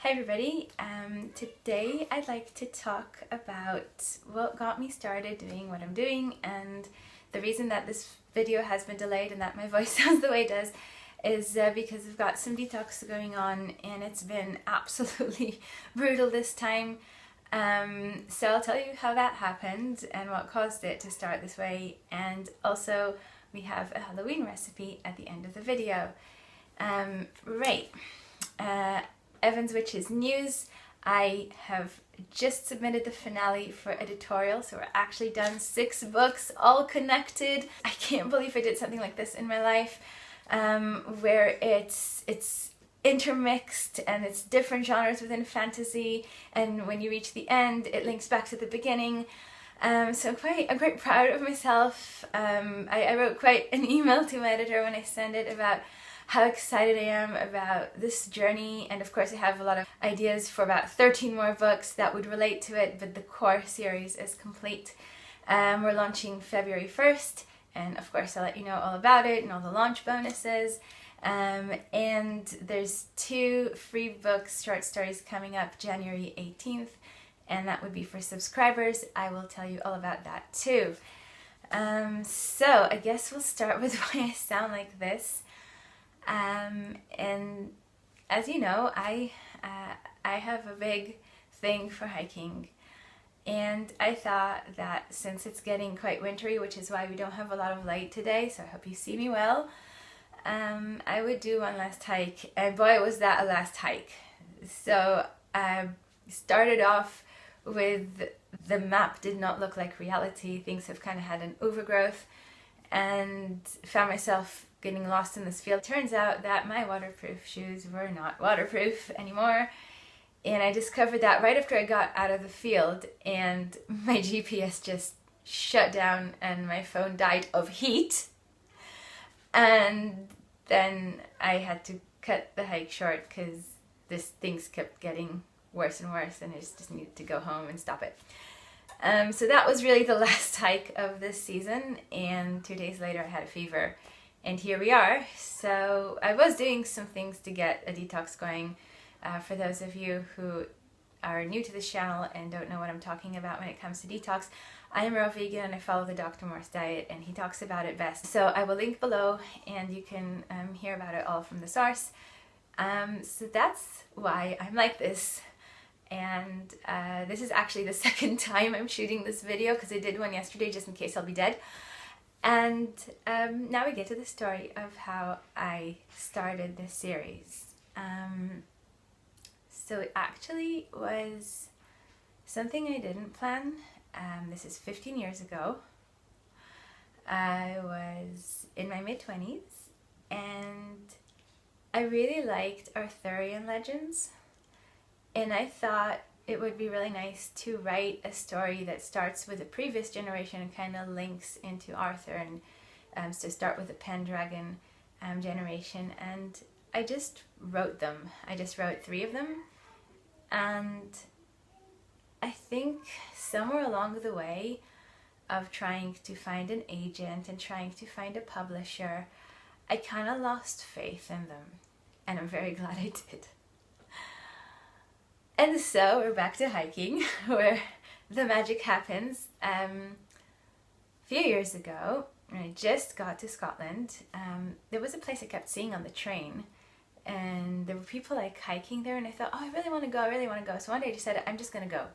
Hi everybody, today I'd like to talk about what got me started doing what I'm doing, and the reason that this video has been delayed and that my voice sounds the way it does is because I've got some detox going on and it's been absolutely brutal this time. So I'll tell you how that happened and what caused it to start this way, and also we have a Halloween recipe at the end of the video. Evanswitches news. I have just submitted the finale for editorial, so we're actually done 6 books, all connected. I can't believe I did something like this in my life, where it's intermixed and it's different genres within fantasy, and when you reach the end it links back to the beginning. So I'm quite proud of myself. I wrote quite an email to my editor when I sent it about how excited I am about this journey, and of course I have a lot of ideas for about 13 more books that would relate to it, but the core series is complete. We're launching February 1st, and of course I'll let you know all about it and all the launch bonuses. And there's 2 free books, short stories, coming up January 18th, and that would be for subscribers. I will tell you all about that too. So I guess we'll start with why I sound like this. And as you know, I have a big thing for hiking, and I thought that since it's getting quite wintry, which is why we don't have a lot of light today, so I hope you see me well, I would do one last hike, and boy was that a last hike. So I started off with the map did not look like reality. Things have kind of had an overgrowth, and found myself getting lost in this field. Turns out that my waterproof shoes were not waterproof anymore, and I discovered that right after I got out of the field, and my GPS just shut down and my phone died of heat, and then I had to cut the hike short because things kept getting worse and worse, and I just needed to go home and stop it. So that was really the last hike of this season, and 2 days later I had a fever, and here we are. So I was doing some things to get a detox going. For those of you who are new to this channel and don't know what I'm talking about when it comes to detox, I am a raw vegan and I follow the Dr. Morse Diet, and he talks about it best. So I will link below and you can hear about it all from the source. So that's why I'm like this. And this is actually the second time I'm shooting this video, because I did one yesterday just in case I'll be dead. And now we get to the story of how I started this series. So it actually was something I didn't plan. This is 15 years ago. I was in my mid-20s, and I really liked Arthurian legends. And I thought it would be really nice to write a story that starts with the previous generation and kind of links into Arthur, and so start with the Pendragon generation. And I just wrote them. I just wrote 3 of them, and I think somewhere along the way of trying to find an agent and trying to find a publisher, I kind of lost faith in them, and I'm very glad I did. And so we're back to hiking, where the magic happens. A few years ago, when I just got to Scotland, there was a place I kept seeing on the train, and there were people like hiking there, and I thought, oh, I really want to go, I really want to go. So one day I decided I'm just going to go.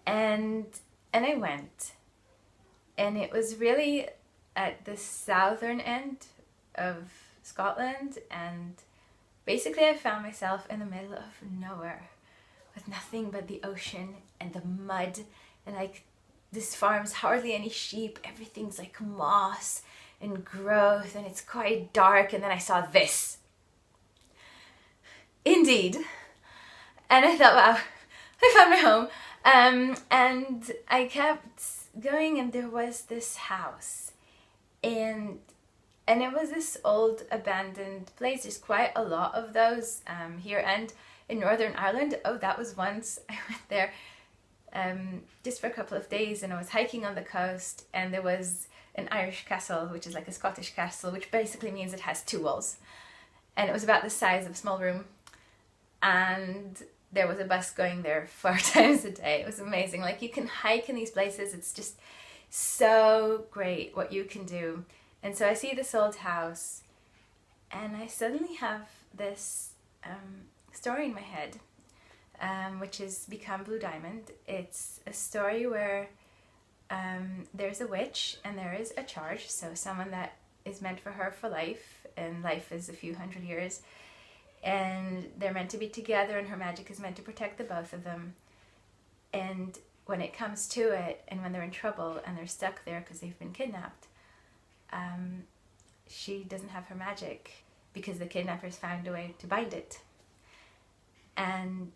And I went, and it was really at the southern end of Scotland, and basically I found myself in the middle of nowhere with nothing but the ocean and the mud, and like this farm's hardly any sheep, everything's like moss and growth, and it's quite dark. And then I saw this. Indeed. And I thought, wow, I found my home. And I kept going, and there was this house, and it was this old abandoned place. There's quite a lot of those here and in Northern Ireland. Oh, that was once I went there just for a couple of days, and I was hiking on the coast, and there was an Irish castle, which is like a Scottish castle, which basically means it has 2 walls, and it was about the size of a small room. and there was a bus going there 4 times a day. It was amazing. Like, you can hike in these places. It's just so great what you can do. And so I see this old house, and I suddenly have this story in my head, which has become Blue Diamond. It's a story where there's a witch and there is a charge, so someone that is meant for her for life, and life is a few hundred years, and they're meant to be together, and her magic is meant to protect the both of them. And when it comes to it, and when they're in trouble and they're stuck there because they've been kidnapped, she doesn't have her magic because the kidnappers found a way to bind it. And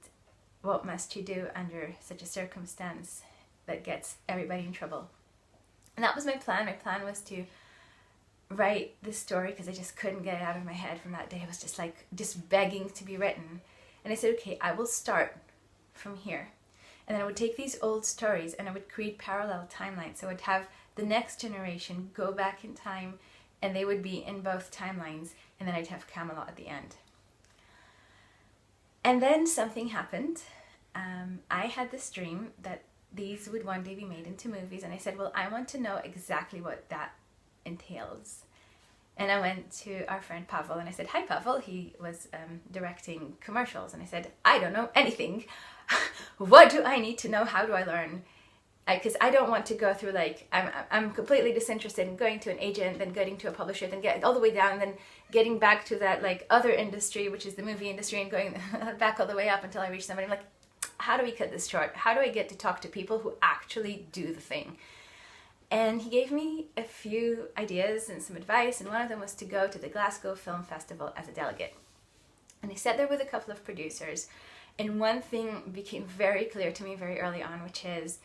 what must she do under such a circumstance that gets everybody in trouble? And that was my plan. My plan was to write this story because I just couldn't get it out of my head from that day. I was just begging to be written. And I said, okay, I will start from here. And then I would take these old stories and I would create parallel timelines. So I would have the next generation go back in time, and they would be in both timelines, and then I'd have Camelot at the end. And then something happened. I had this dream that these would one day be made into movies, and I said, well, I want to know exactly what that entails. And I went to our friend Pavel and I said, hi Pavel. He was directing commercials, and I said, I don't know anything. What do I need to know? How do I learn? Because I don't want to go through, like, I'm completely disinterested in going to an agent, then getting to a publisher, then getting all the way down, and then getting back to that, like, other industry, which is the movie industry, and going back all the way up until I reach somebody. I'm like, how do we cut this short? How do I get to talk to people who actually do the thing? And he gave me a few ideas and some advice, and one of them was to go to the Glasgow Film Festival as a delegate. And he sat there with a couple of producers, and one thing became very clear to me very early on, which is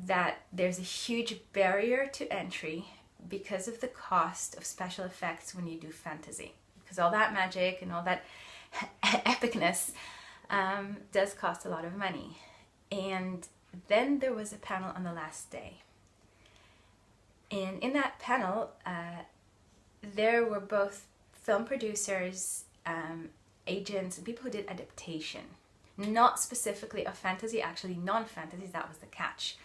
that there's a huge barrier to entry because of the cost of special effects when you do fantasy. Because all that magic and all that epicness does cost a lot of money. And then there was a panel on the last day. And in that panel, there were both film producers, agents, and people who did adaptation. Not specifically of fantasy, actually non-fantasies, that was the catch.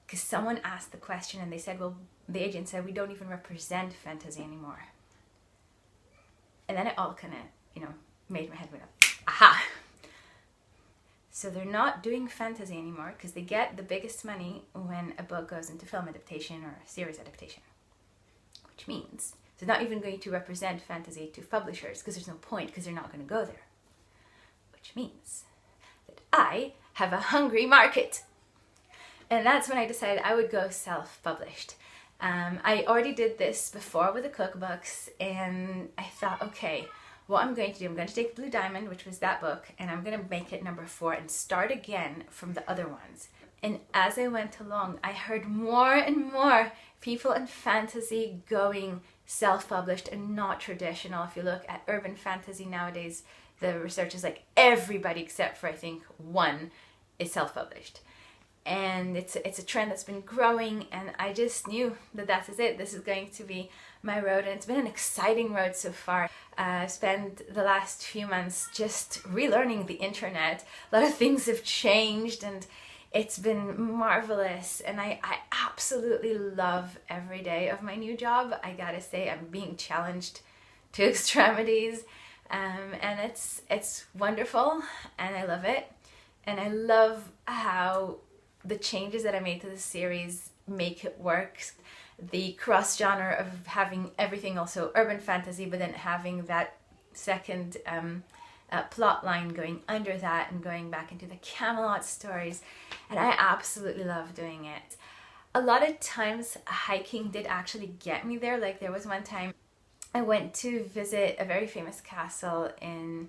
Because someone asked the question and they said, well, the agent said, we don't even represent fantasy anymore. And then it all kind of, made my head go up. Aha! So they're not doing fantasy anymore because they get the biggest money when a book goes into film adaptation or a series adaptation. Which means they're not even going to represent fantasy to publishers because there's no point, because they're not going to go there. Which means that I have a hungry market. And that's when I decided I would go self-published. I already did this before with the cookbooks, and I thought, okay, what I'm going to do, I'm going to take Blue Diamond, which was that book, and I'm going to make it number 4 and start again from the other ones. And as I went along, I heard more and more people in fantasy going self-published and not traditional. If you look at urban fantasy nowadays, the research is like everybody except for, I think, one is self-published. And it's a trend that's been growing, and I just knew that that is it. This is going to be my road, and it's been an exciting road so far. I've spent the last few months just relearning the internet. A lot of things have changed, and it's been marvelous, and I absolutely love every day of my new job. I gotta say, I'm being challenged to extremities, and it's wonderful, and I love it. And I love how the changes that I made to the series make it work. The cross genre of having everything also urban fantasy, but then having that second plot line going under that and going back into the Camelot stories. And I absolutely love doing it. A lot of times hiking did actually get me there. Like, there was one time I went to visit a very famous castle in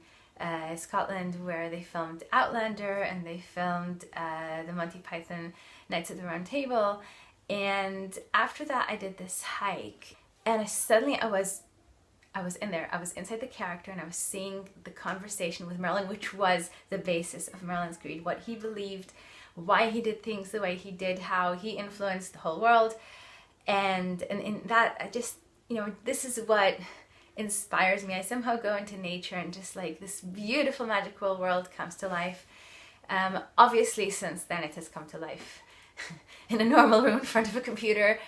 Scotland where they filmed Outlander, and they filmed the Monty Python Knights of the Round Table. And after that I did this hike, and I was in there, I was inside the character, and I was seeing the conversation with Merlin, which was the basis of Merlin's greed, what he believed, why he did things the way he did, how he influenced the whole world. And in that, I just, this is what inspires me. I somehow go into nature and just like this beautiful magical world comes to life. Obviously since then it has come to life in a normal room in front of a computer,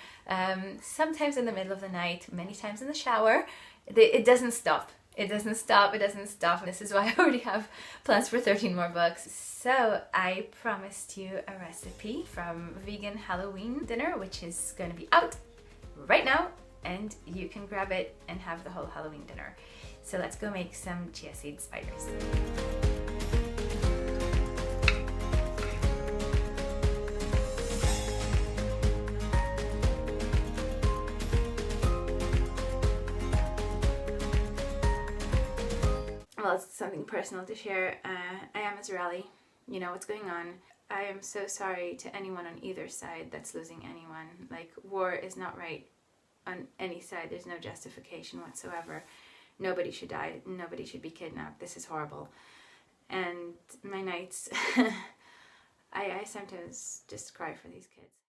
sometimes in the middle of the night, many times in the shower. It doesn't stop. It doesn't stop. And this is why I already have plans for 13 more books. So I promised you a recipe from vegan Halloween dinner, which is going to be out right now, and you can grab it and have the whole Halloween dinner. So let's go make some chia seed spiders. Well, it's something personal to share. I am Israeli. You know what's going on. I am so sorry to anyone on either side that's losing anyone. Like, war is not right on any side. There's no justification whatsoever. Nobody should die. Nobody should be kidnapped. This is horrible. And my nights, I sometimes just cry for these kids.